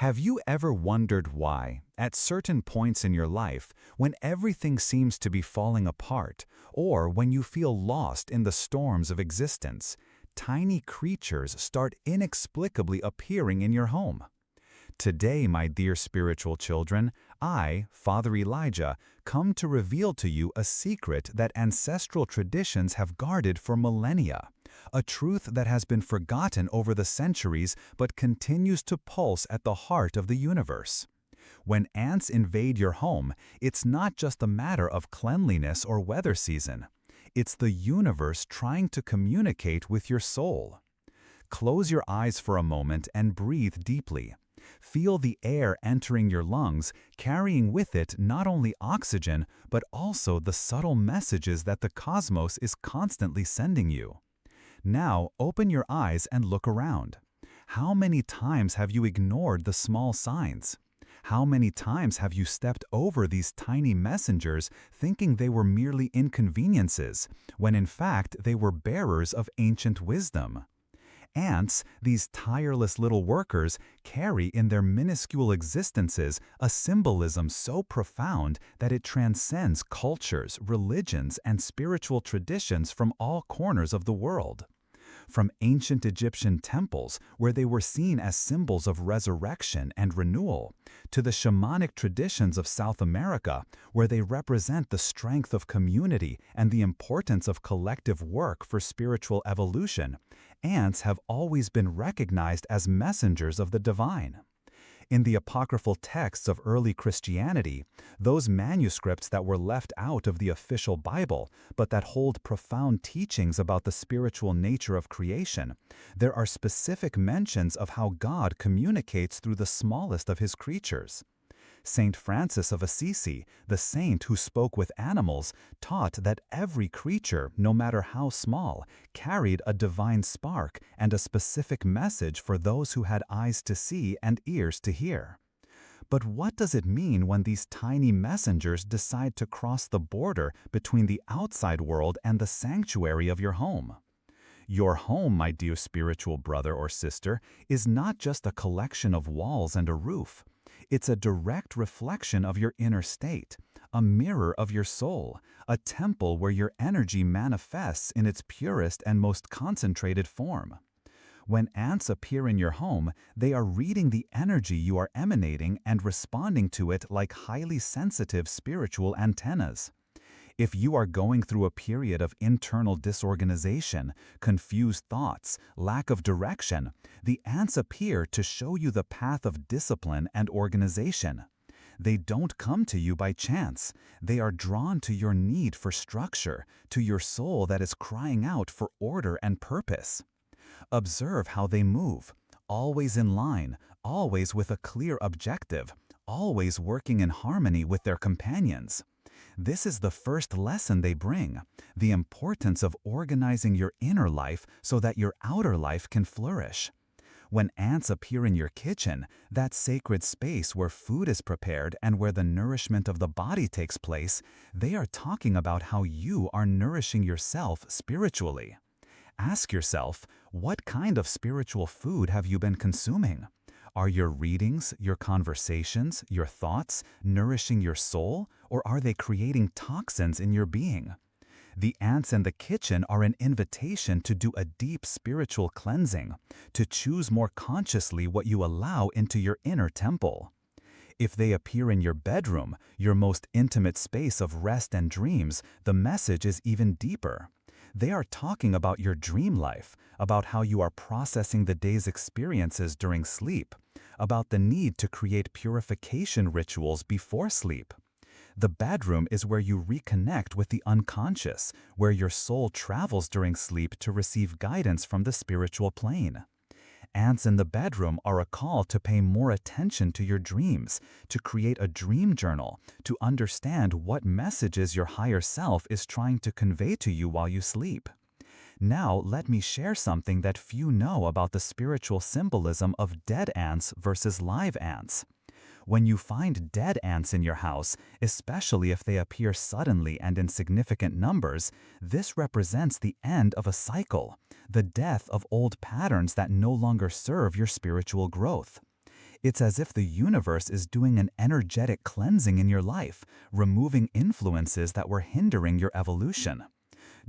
Have you ever wondered why, at certain points in your life, when everything seems to be falling apart, or when you feel lost in the storms of existence, tiny creatures start inexplicably appearing in your home? Today, my dear spiritual children, I, Father Elijah, come to reveal to you a secret that ancestral traditions have guarded for millennia, a truth that has been forgotten over the centuries but continues to pulse at the heart of the universe. When ants invade your home, it's not just a matter of cleanliness or weather season. It's the universe trying to communicate with your soul. Close your eyes for a moment and breathe deeply. Feel the air entering your lungs, carrying with it not only oxygen, but also the subtle messages that the cosmos is constantly sending you. Now, open your eyes and look around. How many times have you ignored the small signs? How many times have you stepped over these tiny messengers thinking they were merely inconveniences, when in fact they were bearers of ancient wisdom? Ants, these tireless little workers, carry in their minuscule existences a symbolism so profound that it transcends cultures, religions, and spiritual traditions from all corners of the world. From ancient Egyptian temples, where they were seen as symbols of resurrection and renewal, to the shamanic traditions of South America, where they represent the strength of community and the importance of collective work for spiritual evolution, ants have always been recognized as messengers of the divine. In the apocryphal texts of early Christianity, those manuscripts that were left out of the official Bible, but that hold profound teachings about the spiritual nature of creation, there are specific mentions of how God communicates through the smallest of his creatures. Saint Francis of Assisi, the saint who spoke with animals, taught that every creature, no matter how small, carried a divine spark and a specific message for those who had eyes to see and ears to hear. But what does it mean when these tiny messengers decide to cross the border between the outside world and the sanctuary of your home? Your home, my dear spiritual brother or sister, is not just a collection of walls and a roof. It's a direct reflection of your inner state, a mirror of your soul, a temple where your energy manifests in its purest and most concentrated form. When ants appear in your home, they are reading the energy you are emanating and responding to it like highly sensitive spiritual antennas. If you are going through a period of internal disorganization, confused thoughts, lack of direction, the ants appear to show you the path of discipline and organization. They don't come to you by chance. They are drawn to your need for structure, to your soul that is crying out for order and purpose. Observe how they move, always in line, always with a clear objective, always working in harmony with their companions. This is the first lesson they bring, the importance of organizing your inner life so that your outer life can flourish. When ants appear in your kitchen, that sacred space where food is prepared and where the nourishment of the body takes place, they are talking about how you are nourishing yourself spiritually. Ask yourself, what kind of spiritual food have you been consuming? Are your readings, your conversations, your thoughts nourishing your soul, or are they creating toxins in your being? The ants in the kitchen are an invitation to do a deep spiritual cleansing, to choose more consciously what you allow into your inner temple. If they appear in your bedroom, your most intimate space of rest and dreams, the message is even deeper. They are talking about your dream life, about how you are processing the day's experiences during sleep, about the need to create purification rituals before sleep. The bedroom is where you reconnect with the unconscious, where your soul travels during sleep to receive guidance from the spiritual plane. Ants in the bedroom are a call to pay more attention to your dreams, to create a dream journal, to understand what messages your higher self is trying to convey to you while you sleep. Now, let me share something that few know about the spiritual symbolism of dead ants versus live ants. When you find dead ants in your house, especially if they appear suddenly and in significant numbers, this represents the end of a cycle, the death of old patterns that no longer serve your spiritual growth. It's as if the universe is doing an energetic cleansing in your life, removing influences that were hindering your evolution.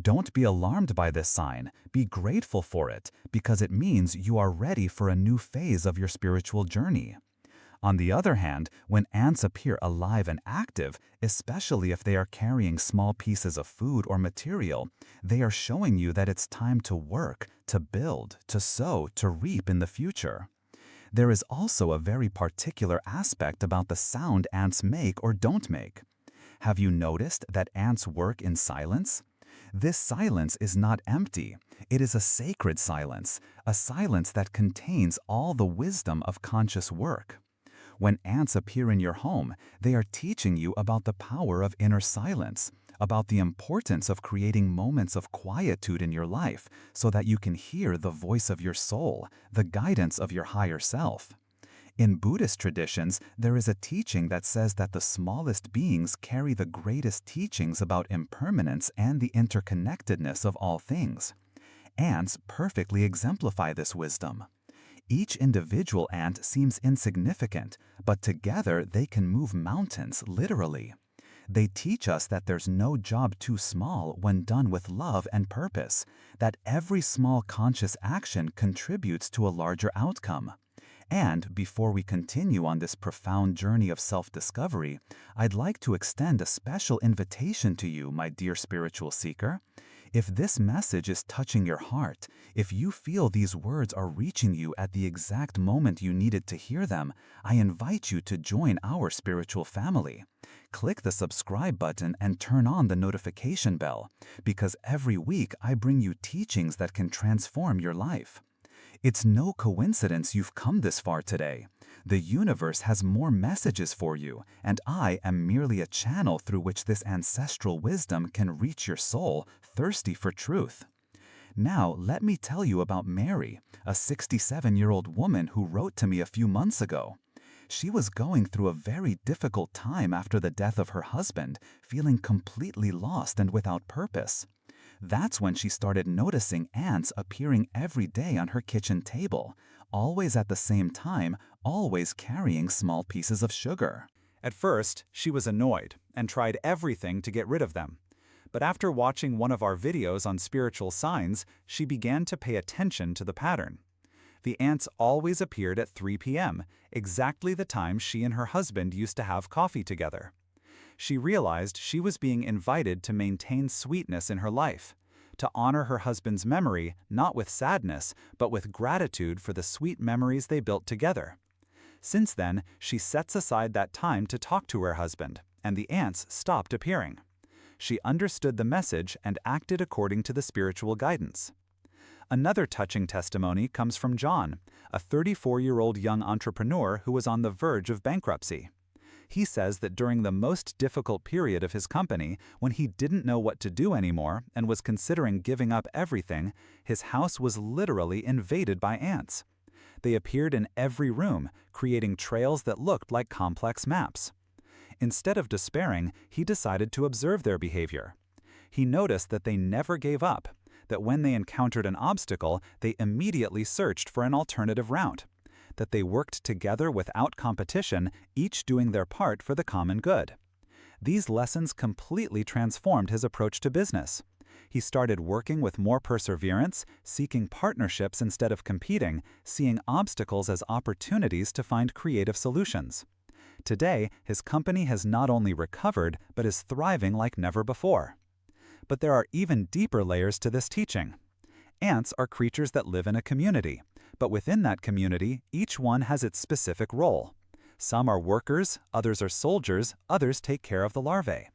Don't be alarmed by this sign. Be grateful for it, because it means you are ready for a new phase of your spiritual journey. On the other hand, when ants appear alive and active, especially if they are carrying small pieces of food or material, they are showing you that it's time to work, to build, to sow, to reap in the future. There is also a very particular aspect about the sound ants make or don't make. Have you noticed that ants work in silence? This silence is not empty. It is a sacred silence, a silence that contains all the wisdom of conscious work. When ants appear in your home, they are teaching you about the power of inner silence, about the importance of creating moments of quietude in your life so that you can hear the voice of your soul, the guidance of your higher self. In Buddhist traditions, there is a teaching that says that the smallest beings carry the greatest teachings about impermanence and the interconnectedness of all things. Ants perfectly exemplify this wisdom. Each individual ant seems insignificant, but together they can move mountains, literally. They teach us that there's no job too small when done with love and purpose, that every small conscious action contributes to a larger outcome. And before we continue on this profound journey of self-discovery, I'd like to extend a special invitation to you, my dear spiritual seeker. If this message is touching your heart, if you feel these words are reaching you at the exact moment you needed to hear them, I invite you to join our spiritual family. Click the subscribe button and turn on the notification bell, because every week I bring you teachings that can transform your life. It's no coincidence you've come this far today. The universe has more messages for you, and I am merely a channel through which this ancestral wisdom can reach your soul, thirsty for truth. Now, let me tell you about Mary, a 67-year-old woman who wrote to me a few months ago. She was going through a very difficult time after the death of her husband, feeling completely lost and without purpose. That's when she started noticing ants appearing every day on her kitchen table, always at the same time, always carrying small pieces of sugar. At first, she was annoyed and tried everything to get rid of them. But after watching one of our videos on spiritual signs, she began to pay attention to the pattern. The ants always appeared at 3 p.m., exactly the time she and her husband used to have coffee together. She realized she was being invited to maintain sweetness in her life, to honor her husband's memory not with sadness, but with gratitude for the sweet memories they built together. Since then, she sets aside that time to talk to her husband, and the ants stopped appearing. She understood the message and acted according to the spiritual guidance. Another touching testimony comes from John, a 34-year-old young entrepreneur who was on the verge of bankruptcy. He says that during the most difficult period of his company, when he didn't know what to do anymore and was considering giving up everything, his house was literally invaded by ants. They appeared in every room, creating trails that looked like complex maps. Instead of despairing, he decided to observe their behavior. He noticed that they never gave up, that when they encountered an obstacle, they immediately searched for an alternative route, that they worked together without competition, each doing their part for the common good. These lessons completely transformed his approach to business. He started working with more perseverance, seeking partnerships instead of competing, seeing obstacles as opportunities to find creative solutions. Today, his company has not only recovered, but is thriving like never before. But there are even deeper layers to this teaching. Ants are creatures that live in a community, but within that community, each one has its specific role. Some are workers, others are soldiers, others take care of the larvae.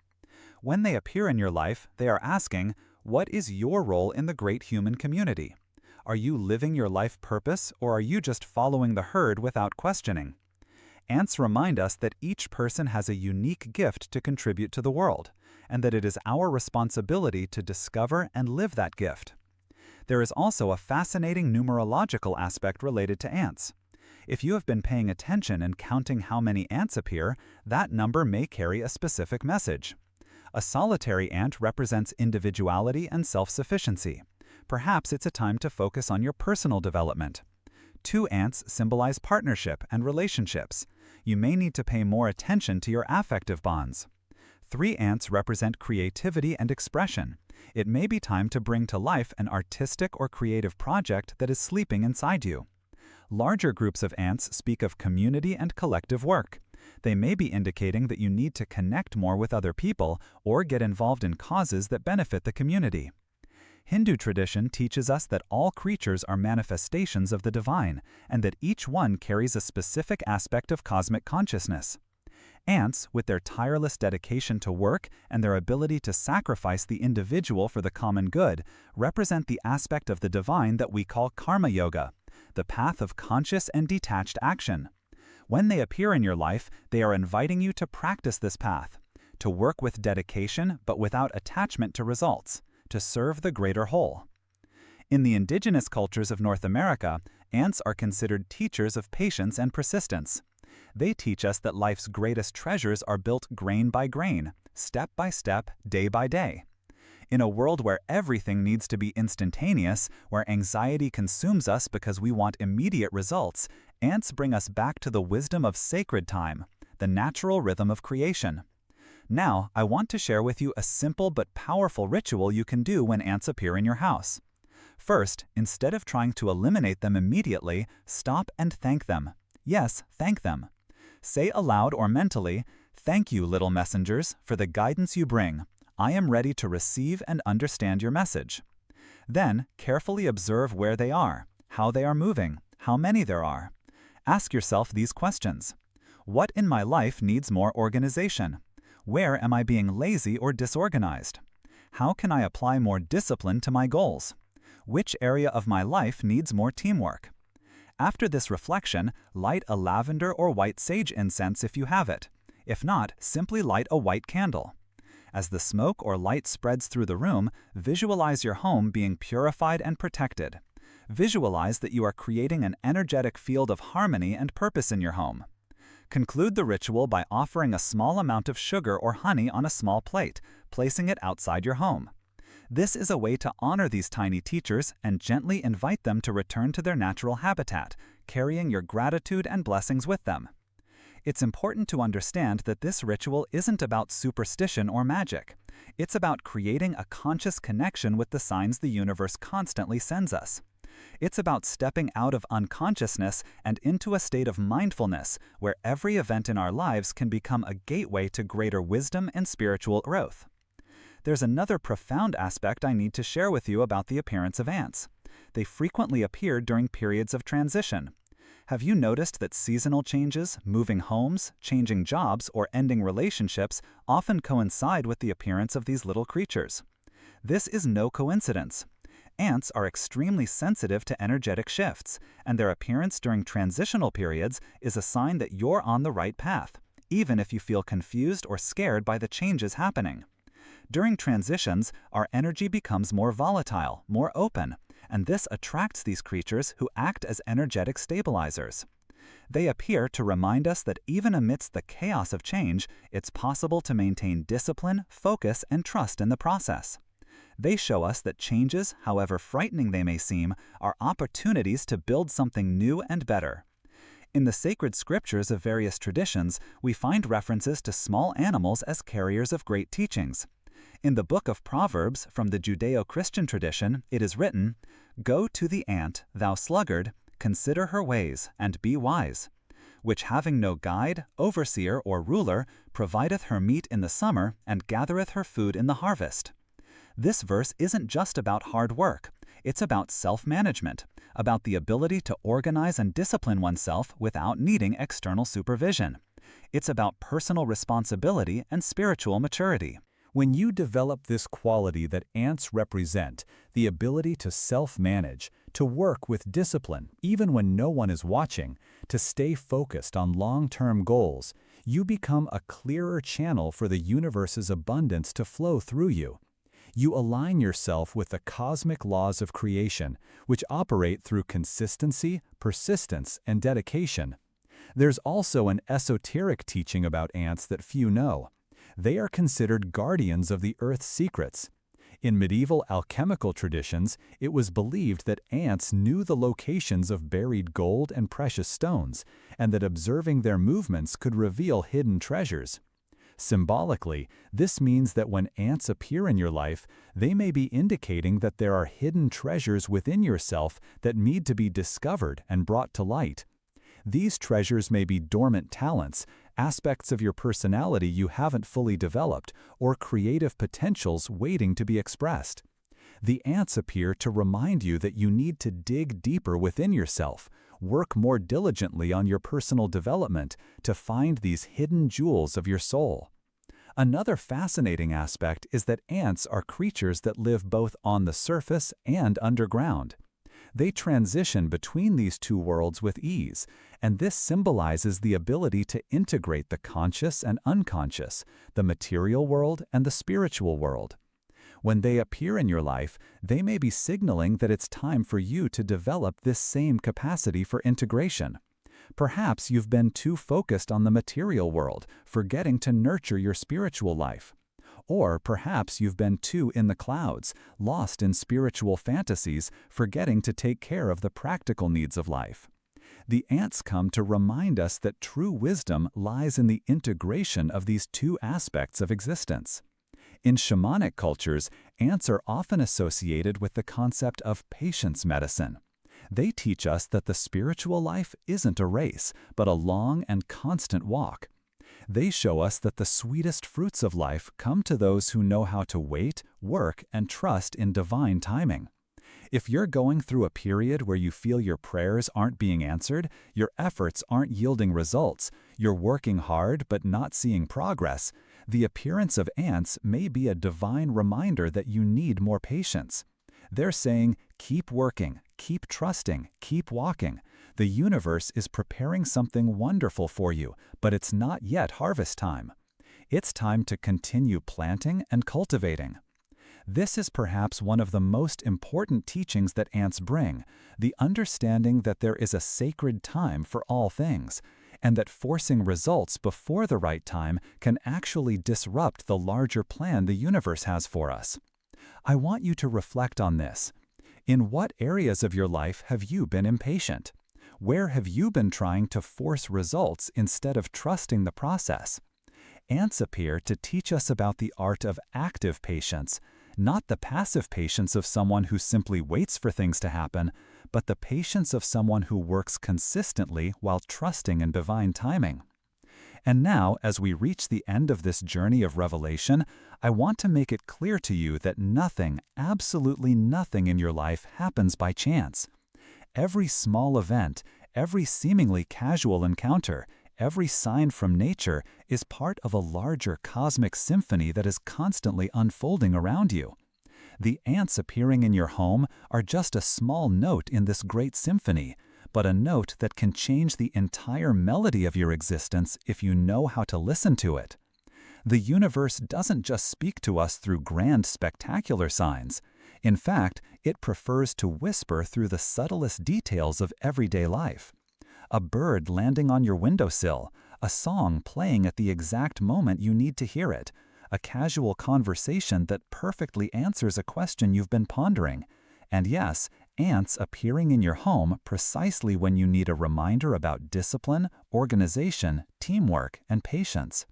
When they appear in your life, they are asking, what is your role in the great human community? Are you living your life purpose, or are you just following the herd without questioning? Ants remind us that each person has a unique gift to contribute to the world, and that it is our responsibility to discover and live that gift. There is also a fascinating numerological aspect related to ants. If you have been paying attention and counting how many ants appear, that number may carry a specific message. A solitary ant represents individuality and self-sufficiency. Perhaps it's a time to focus on your personal development. 2 ants symbolize partnership and relationships. You may need to pay more attention to your affective bonds. 3 ants represent creativity and expression. It may be time to bring to life an artistic or creative project that is sleeping inside you. Larger groups of ants speak of community and collective work. They may be indicating that you need to connect more with other people or get involved in causes that benefit the community. Hindu tradition teaches us that all creatures are manifestations of the divine, and that each one carries a specific aspect of cosmic consciousness. Ants, with their tireless dedication to work and their ability to sacrifice the individual for the common good, represent the aspect of the divine that we call karma yoga, the path of conscious and detached action. When they appear in your life, they are inviting you to practice this path, to work with dedication but without attachment to results, to serve the greater whole. In the indigenous cultures of North America, ants are considered teachers of patience and persistence. They teach us that life's greatest treasures are built grain by grain, step by step, day by day. In a world where everything needs to be instantaneous, where anxiety consumes us because we want immediate results, ants bring us back to the wisdom of sacred time, the natural rhythm of creation. Now, I want to share with you a simple but powerful ritual you can do when ants appear in your house. First, instead of trying to eliminate them immediately, stop and thank them. Yes, thank them. Say aloud or mentally, "Thank you, little messengers, for the guidance you bring. I am ready to receive and understand your message." Then, carefully observe where they are, how they are moving, how many there are. Ask yourself these questions. What in my life needs more organization? Where am I being lazy or disorganized? How can I apply more discipline to my goals? Which area of my life needs more teamwork? After this reflection, light a lavender or white sage incense if you have it. If not, simply light a white candle. As the smoke or light spreads through the room, visualize your home being purified and protected. Visualize that you are creating an energetic field of harmony and purpose in your home. Conclude the ritual by offering a small amount of sugar or honey on a small plate, placing it outside your home. This is a way to honor these tiny teachers and gently invite them to return to their natural habitat, carrying your gratitude and blessings with them. It's important to understand that this ritual isn't about superstition or magic. It's about creating a conscious connection with the signs the universe constantly sends us. It's about stepping out of unconsciousness and into a state of mindfulness where every event in our lives can become a gateway to greater wisdom and spiritual growth. There's another profound aspect I need to share with you about the appearance of ants. They frequently appear during periods of transition. Have you noticed that seasonal changes, moving homes, changing jobs, or ending relationships often coincide with the appearance of these little creatures? This is no coincidence. Ants are extremely sensitive to energetic shifts, and their appearance during transitional periods is a sign that you're on the right path, even if you feel confused or scared by the changes happening. During transitions, our energy becomes more volatile, more open, and this attracts these creatures who act as energetic stabilizers. They appear to remind us that even amidst the chaos of change, it's possible to maintain discipline, focus, and trust in the process. They show us that changes, however frightening they may seem, are opportunities to build something new and better. In the sacred scriptures of various traditions, we find references to small animals as carriers of great teachings. In the book of Proverbs from the Judeo-Christian tradition, it is written, "Go to the ant, thou sluggard, consider her ways, and be wise, which having no guide, overseer, or ruler, provideth her meat in the summer, and gathereth her food in the harvest." This verse isn't just about hard work. It's about self-management, about the ability to organize and discipline oneself without needing external supervision. It's about personal responsibility and spiritual maturity. When you develop this quality that ants represent, the ability to self-manage, to work with discipline, even when no one is watching, to stay focused on long-term goals, you become a clearer channel for the universe's abundance to flow through you. You align yourself with the cosmic laws of creation, which operate through consistency, persistence, and dedication. There's also an esoteric teaching about ants that few know. They are considered guardians of the Earth's secrets. In medieval alchemical traditions, it was believed that ants knew the locations of buried gold and precious stones, and that observing their movements could reveal hidden treasures. Symbolically, this means that when ants appear in your life, they may be indicating that there are hidden treasures within yourself that need to be discovered and brought to light. These treasures may be dormant talents, aspects of your personality you haven't fully developed, or creative potentials waiting to be expressed. The ants appear to remind you that you need to dig deeper within yourself, work more diligently on your personal development to find these hidden jewels of your soul. Another fascinating aspect is that ants are creatures that live both on the surface and underground. They transition between these two worlds with ease, and this symbolizes the ability to integrate the conscious and unconscious, the material world and the spiritual world. When they appear in your life, they may be signaling that it's time for you to develop this same capacity for integration. Perhaps you've been too focused on the material world, forgetting to nurture your spiritual life. Or perhaps you've been too in the clouds, lost in spiritual fantasies, forgetting to take care of the practical needs of life. The ants come to remind us that true wisdom lies in the integration of these two aspects of existence. In shamanic cultures, ants are often associated with the concept of patience medicine. They teach us that the spiritual life isn't a race, but a long and constant walk. They show us that the sweetest fruits of life come to those who know how to wait, work, and trust in divine timing. If you're going through a period where you feel your prayers aren't being answered, your efforts aren't yielding results, you're working hard but not seeing progress, the appearance of ants may be a divine reminder that you need more patience. They're saying, keep working, keep trusting, keep walking. The universe is preparing something wonderful for you, but it's not yet harvest time. It's time to continue planting and cultivating. This is perhaps one of the most important teachings that ants bring, the understanding that there is a sacred time for all things, and that forcing results before the right time can actually disrupt the larger plan the universe has for us. I want you to reflect on this. In what areas of your life have you been impatient? Where have you been trying to force results instead of trusting the process? Ants appear to teach us about the art of active patience, not the passive patience of someone who simply waits for things to happen, but the patience of someone who works consistently while trusting in divine timing. And now, as we reach the end of this journey of revelation, I want to make it clear to you that nothing, absolutely nothing in your life happens by chance. Every small event, every seemingly casual encounter, every sign from nature is part of a larger cosmic symphony that is constantly unfolding around you. The ants appearing in your home are just a small note in this great symphony, but a note that can change the entire melody of your existence if you know how to listen to it. The universe doesn't just speak to us through grand, spectacular signs. In fact, it prefers to whisper through the subtlest details of everyday life. A bird landing on your windowsill, a song playing at the exact moment you need to hear it, a casual conversation that perfectly answers a question you've been pondering, and yes, ants appearing in your home precisely when you need a reminder about discipline, organization, teamwork, and patience.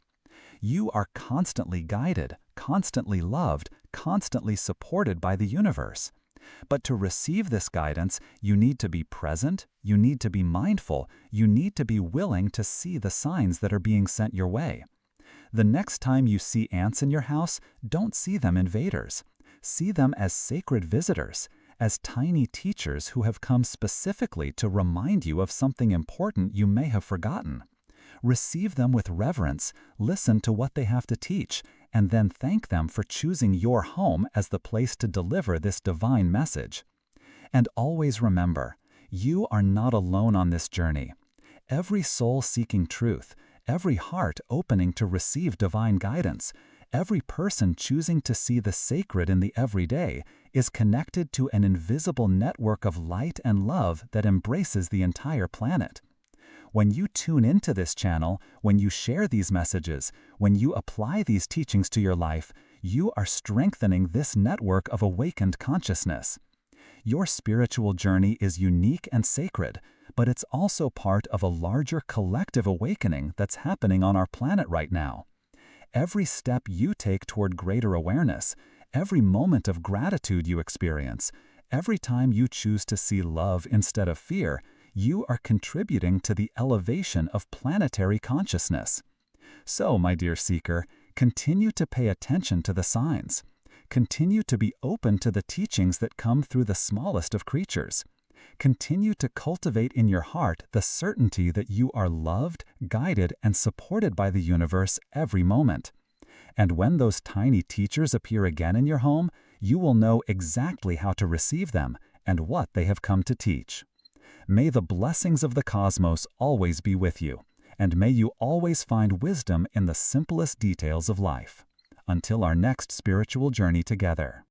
You are constantly guided, constantly loved, constantly supported by the universe. But to receive this guidance, you need to be present, you need to be mindful, you need to be willing to see the signs that are being sent your way. The next time you see ants in your house, don't see them invaders. See them as sacred visitors, as tiny teachers who have come specifically to remind you of something important you may have forgotten. Receive them with reverence, listen to what they have to teach, and then thank them for choosing your home as the place to deliver this divine message. And always remember, you are not alone on this journey. Every soul seeking truth, every heart opening to receive divine guidance, every person choosing to see the sacred in the everyday is connected to an invisible network of light and love that embraces the entire planet. When you tune into this channel, when you share these messages, when you apply these teachings to your life, you are strengthening this network of awakened consciousness. Your spiritual journey is unique and sacred, but it's also part of a larger collective awakening that's happening on our planet right now. Every step you take toward greater awareness, every moment of gratitude you experience, every time you choose to see love instead of fear, you are contributing to the elevation of planetary consciousness. So, my dear seeker, continue to pay attention to the signs. Continue to be open to the teachings that come through the smallest of creatures. Continue to cultivate in your heart the certainty that you are loved, guided, and supported by the universe every moment. And when those tiny teachers appear again in your home, you will know exactly how to receive them and what they have come to teach. May the blessings of the cosmos always be with you, and may you always find wisdom in the simplest details of life. Until our next spiritual journey together.